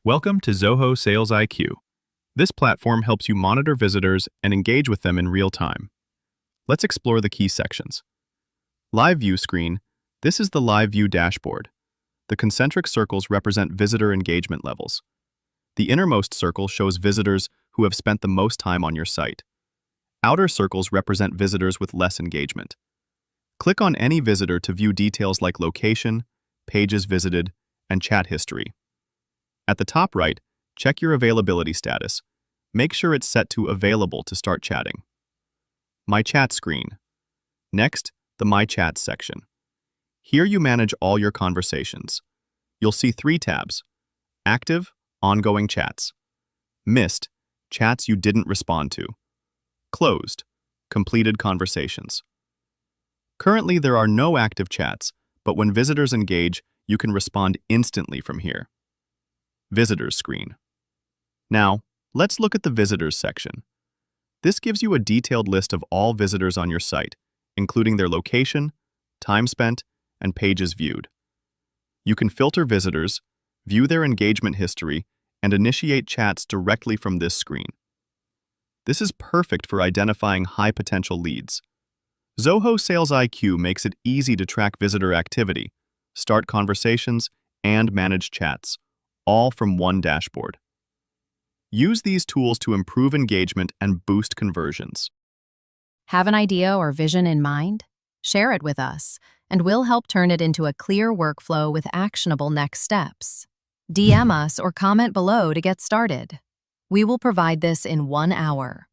Welcome to Zoho SalesIQ. This platform helps you monitor visitors and engage with them in real time. Let's explore the key sections. Live View screen. This is the Live View dashboard. The concentric circles represent visitor engagement levels. The innermost circle shows visitors who have spent the most time on your site. Outer circles represent visitors with less engagement. Click on any visitor to view details like location, pages visited, and chat history. At the top right, check your availability status. Make sure it's set to Available to start chatting. My Chat screen. Next, the My Chats section. Here you manage all your conversations. You'll see 3 tabs: Active, Ongoing Chats; Missed, Chats you didn't respond to; Closed, Completed Conversations. Currently, there are no active chats, but when visitors engage, you can respond instantly from here. Visitors screen. Now, let's look at the Visitors section. This gives you a detailed list of all visitors on your site, including their location, time spent, and pages viewed. You can filter visitors, view their engagement history, and initiate chats directly from this screen. This is perfect for identifying high-potential leads. Zoho SalesIQ makes it easy to track visitor activity, start conversations, and manage chats, all from one dashboard. Use these tools to improve engagement and boost conversions. Have an idea or vision in mind? Share it with us, and we'll help turn it into a clear workflow with actionable next steps. DM us or comment below to get started. We will provide this in 1 hour.